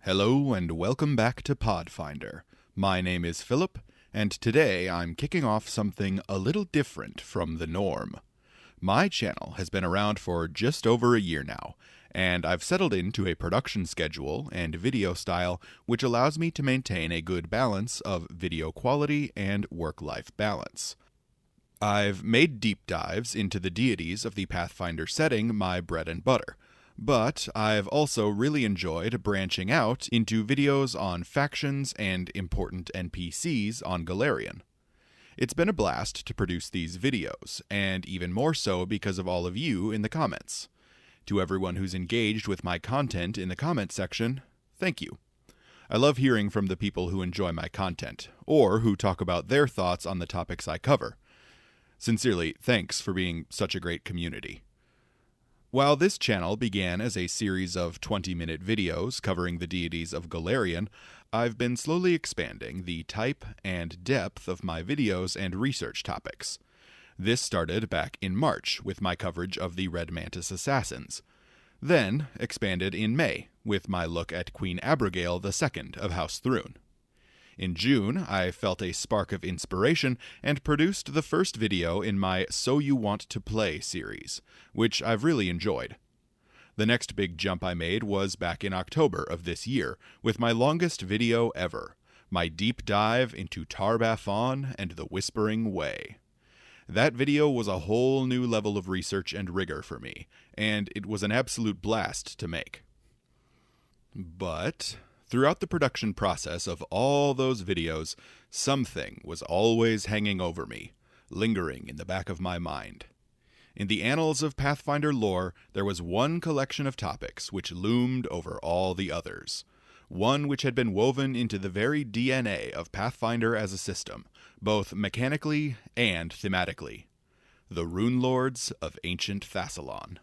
Hello and welcome back to Podfinder. My name is Philip, and today I'm kicking off something a little different from the norm. My channel has been around for just over a year now, and I've settled into a production schedule and video style which allows me to maintain a good balance of video quality and work-life balance. I've made deep dives into the deities of the Pathfinder setting my bread and butter, but I've also really enjoyed branching out into videos on factions and important NPCs on Golarion. It's been a blast to produce these videos, and even more so because of all of you in the comments. To everyone who's engaged with my content in the comment section, thank you. I love hearing from the people who enjoy my content, or who talk about their thoughts on the topics I cover. Sincerely, thanks for being such a great community. While this channel began as a series of 20-minute videos covering the deities of Golarion, I've been slowly expanding the type and depth of my videos and research topics. This started back in March with my coverage of the Red Mantis assassins, then expanded in May with my look at Queen Abigail II of House Thrune. In June, I felt a spark of inspiration and produced the first video in my So You Want to Play series, which I've really enjoyed. The next big jump I made was back in October of this year, with my longest video ever, my deep dive into Tar-Baphon and the Whispering Way. That video was a whole new level of research and rigor for me, and it was an absolute blast to make. But throughout the production process of all those videos, something was always hanging over me, lingering in the back of my mind. In the annals of Pathfinder lore, there was one collection of topics which loomed over all the others, one which had been woven into the very DNA of Pathfinder as a system, both mechanically and thematically: the Rune Lords of ancient Thassilon.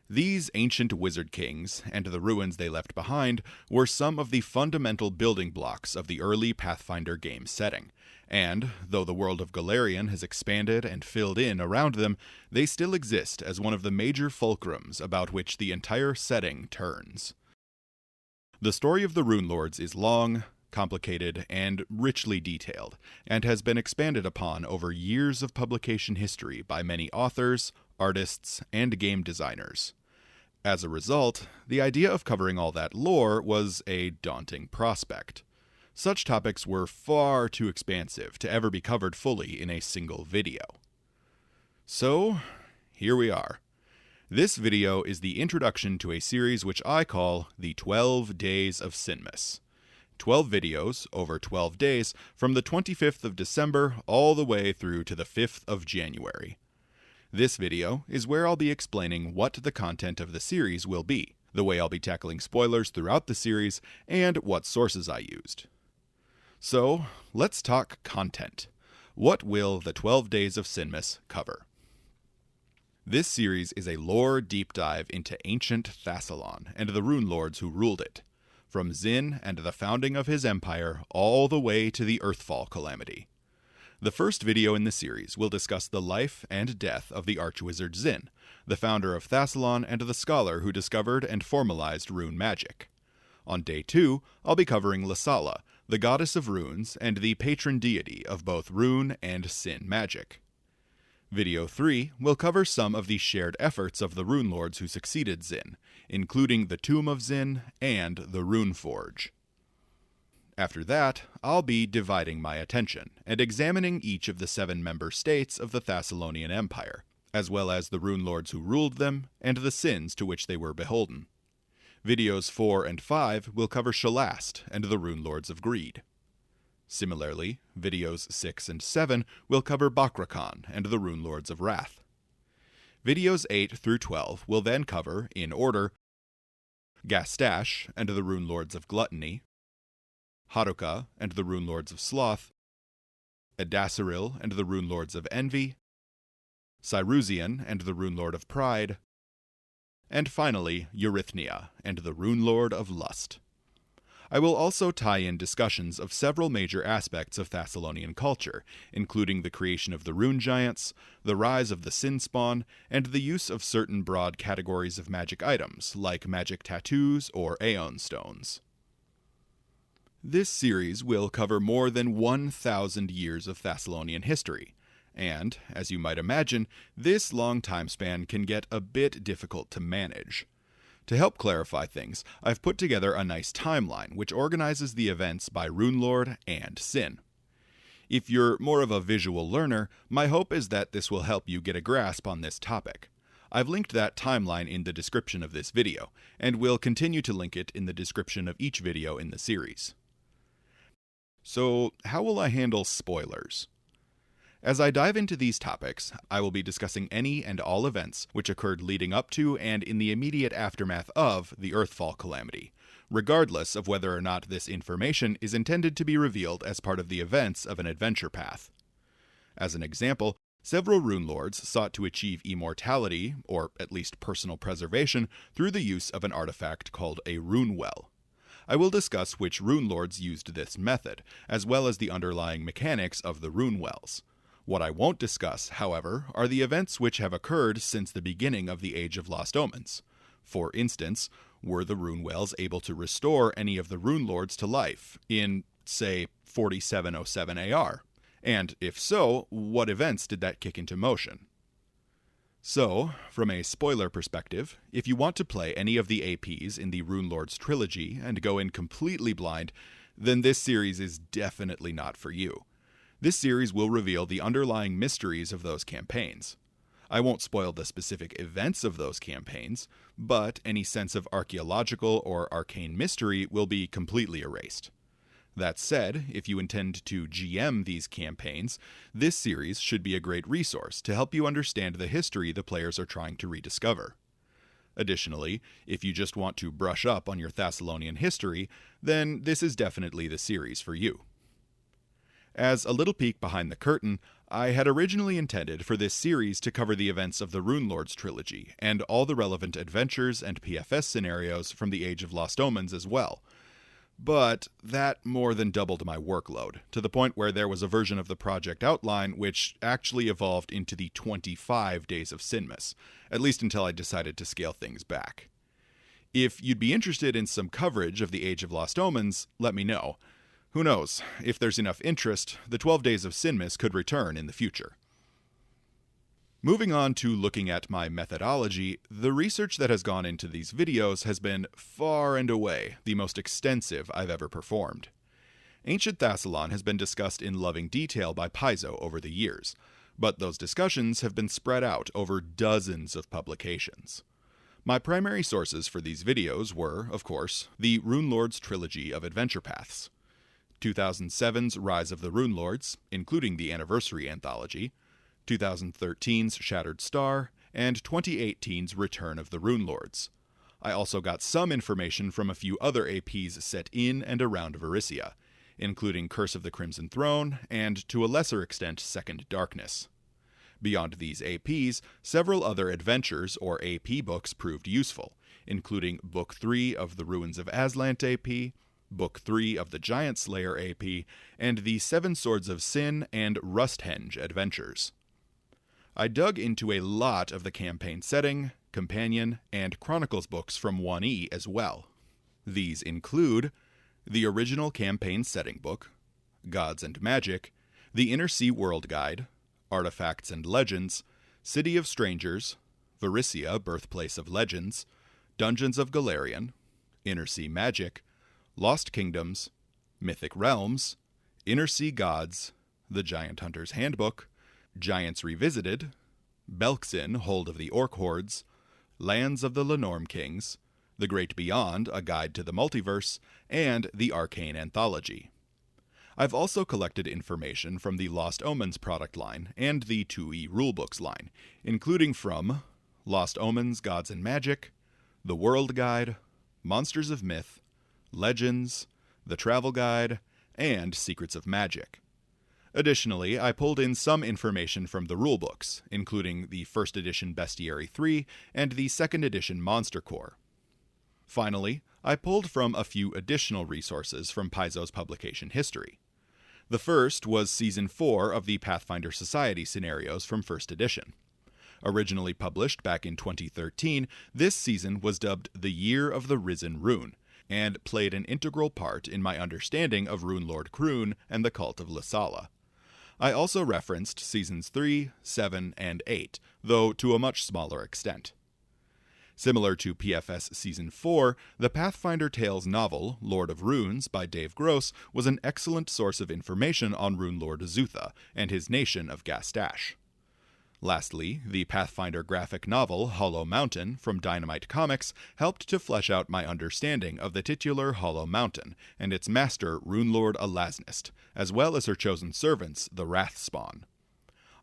These ancient wizard kings, and the ruins they left behind, were some of the fundamental building blocks of the early Pathfinder game setting, and, though the world of Golarion has expanded and filled in around them, they still exist as one of the major fulcrums about which the entire setting turns. The story of the Rune Lords is long, complicated, and richly detailed, and has been expanded upon over years of publication history by many authors, artists, and game designers. As a result, the idea of covering all that lore was a daunting prospect. Such topics were far too expansive to ever be covered fully in a single video. So, here we are. This video is the introduction to a series which I call the 12 Days of Sinmas. 12 videos over 12 days from the 25th of December all the way through to the 5th of January. This video is where I'll be explaining what the content of the series will be, the way I'll be tackling spoilers throughout the series, and what sources I used. So, let's talk content. What will the 12 Days of Sinmas cover? This series is a lore deep dive into ancient Thassilon and the Rune Lords who ruled it, from Zin and the founding of his empire all the way to the Earthfall calamity. The first video in the series will discuss the life and death of the archwizard Zin, the founder of Thassilon and the scholar who discovered and formalized rune magic. On day 2, I'll be covering Lasala, the goddess of runes and the patron deity of both rune and sin magic. Video 3 will cover some of the shared efforts of the Rune Lords who succeeded Zin, including the Tomb of Zin and the Rune Forge. After that, I'll be dividing my attention and examining each of the 7 member states of the Thassilonian Empire, as well as the Rune Lords who ruled them and the sins to which they were beholden. Videos 4 and 5 will cover Shalast and the Rune Lords of Greed. Similarly, videos 6 and 7 will cover Bakrakhan and the Rune Lords of Wrath. Videos 8 through 12 will then cover, in order, Gastash and the Rune Lords of Gluttony, Haruka and the Rune Lords of Sloth, Edasaril and the Rune Lords of Envy, Cyrusian and the Rune Lord of Pride, and finally Eurythnia and the Rune Lord of Lust. I will also tie in discussions of several major aspects of Thassilonian culture, including the creation of the rune giants, the rise of the sin spawn, and the use of certain broad categories of magic items, like magic tattoos or aeon stones. This series will cover more than 1,000 years of Thassilonian history, and, as you might imagine, this long time span can get a bit difficult to manage. To help clarify things, I've put together a nice timeline which organizes the events by Runelord and Sin. If you're more of a visual learner, my hope is that this will help you get a grasp on this topic. I've linked that timeline in the description of this video, and will continue to link it in the description of each video in the series. So, how will I handle spoilers? As I dive into these topics, I will be discussing any and all events which occurred leading up to and in the immediate aftermath of the Earthfall calamity, regardless of whether or not this information is intended to be revealed as part of the events of an adventure path. As an example, several rune lords sought to achieve immortality, or at least personal preservation, through the use of an artifact called a rune well. I will discuss which rune lords used this method, as well as the underlying mechanics of the rune wells. What I won't discuss, however, are the events which have occurred since the beginning of the Age of Lost Omens. For instance, were the rune wells able to restore any of the rune lords to life in, say, 4707 AR? And if so, what events did that kick into motion? So, from a spoiler perspective, if you want to play any of the APs in the Rune Lords trilogy and go in completely blind, then this series is definitely not for you. This series will reveal the underlying mysteries of those campaigns. I won't spoil the specific events of those campaigns, but any sense of archaeological or arcane mystery will be completely erased. That said, if you intend to GM these campaigns, this series should be a great resource to help you understand the history the players are trying to rediscover. Additionally, if you just want to brush up on your Thassilonian history, then this is definitely the series for you. As a little peek behind the curtain, I had originally intended for this series to cover the events of the Rune Lords trilogy, and all the relevant adventures and PFS scenarios from the Age of Lost Omens as well. But that more than doubled my workload, to the point where there was a version of the project outline which actually evolved into the 25 Days of Sinmas, at least until I decided to scale things back. If you'd be interested in some coverage of the Age of Lost Omens, let me know. Who knows, if there's enough interest, the 12 Days of Sinmas could return in the future. Moving on to looking at my methodology, the research that has gone into these videos has been far and away the most extensive I've ever performed. Ancient Thassilon has been discussed in loving detail by Paizo over the years, but those discussions have been spread out over dozens of publications. My primary sources for these videos were, of course, the Rune Lords trilogy of adventure paths, 2007's Rise of the Rune Lords, including the Anniversary Anthology, 2013's Shattered Star, and 2018's Return of the Rune Lords. I also got some information from a few other APs set in and around Varisia, including Curse of the Crimson Throne, and to a lesser extent Second Darkness. Beyond these APs, several other adventures or AP books proved useful, including Book 3 of the Ruins of Aslant AP, Book 3 of the Giant Slayer AP, and the Seven Swords of Sin and Rusthenge adventures. I dug into a lot of the campaign setting, companion, and chronicles books from 1E as well. These include the original campaign setting book, Gods and Magic, the Inner Sea World Guide, Artifacts and Legends, City of Strangers, Varisia, Birthplace of Legends, Dungeons of Galarian, Inner Sea Magic, Lost Kingdoms, Mythic Realms, Inner Sea Gods, The Giant Hunter's Handbook, Giants Revisited, Belkzin, Hold of the Orc Hordes, Lands of the Lenorm Kings, The Great Beyond, A Guide to the Multiverse, and the Arcane Anthology. I've also collected information from the Lost Omens product line and the 2E Rulebooks line, including from Lost Omens, Gods and Magic, The World Guide, Monsters of Myth, Legends, The Travel Guide, and Secrets of Magic. Additionally, I pulled in some information from the rulebooks, including the 1st edition Bestiary 3 and the 2nd edition Monster Core. Finally, I pulled from a few additional resources from Paizo's publication history. The first was Season 4 of the Pathfinder Society scenarios from First Edition. Originally published back in 2013, this season was dubbed the Year of the Risen Rune, and played an integral part in my understanding of Rune Lord Kroon and the cult of Lissala. I also referenced Seasons 3, 7, and 8, though to a much smaller extent. Similar to PFS Season 4, the Pathfinder Tales novel, Lord of Runes, by Dave Gross, was an excellent source of information on Rune Lord Azutha and his nation of Gastash. Lastly, the Pathfinder graphic novel Hollow Mountain from Dynamite Comics helped to flesh out my understanding of the titular Hollow Mountain and its master Runelord Alasnist, as well as her chosen servants, the Wrathspawn.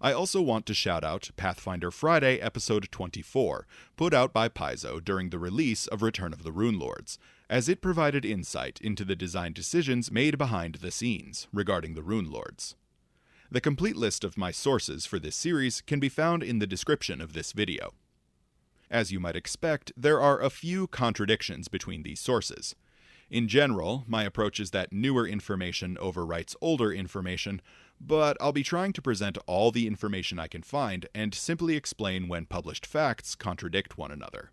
I also want to shout out Pathfinder Friday Episode 24, put out by Paizo during the release of Return of the Runelords, as it provided insight into the design decisions made behind the scenes regarding the Runelords. The complete list of my sources for this series can be found in the description of this video. As you might expect, there are a few contradictions between these sources. In general, my approach is that newer information overwrites older information, but I'll be trying to present all the information I can find and simply explain when published facts contradict one another.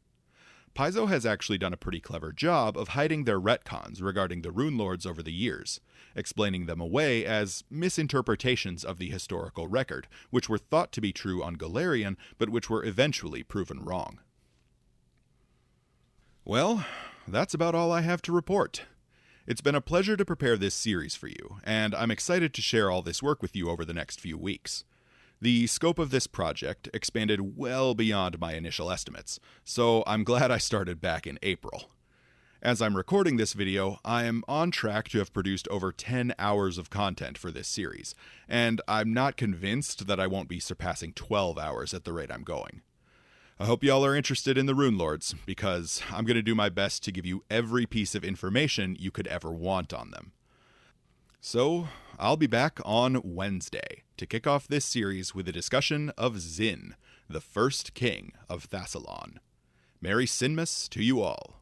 Paizo has actually done a pretty clever job of hiding their retcons regarding the Runelords over the years, explaining them away as misinterpretations of the historical record, which were thought to be true on Golarion, but which were eventually proven wrong. Well, that's about all I have to report. It's been a pleasure to prepare this series for you, and I'm excited to share all this work with you over the next few weeks. The scope of this project expanded well beyond my initial estimates, so I'm glad I started back in April. As I'm recording this video, I am on track to have produced over 10 hours of content for this series, and I'm not convinced that I won't be surpassing 12 hours at the rate I'm going. I hope y'all are interested in the Runelords, because I'm going to do my best to give you every piece of information you could ever want on them. So, I'll be back on Wednesday to kick off this series with a discussion of Zin, the first king of Thassilon. Merry Sinmas to you all.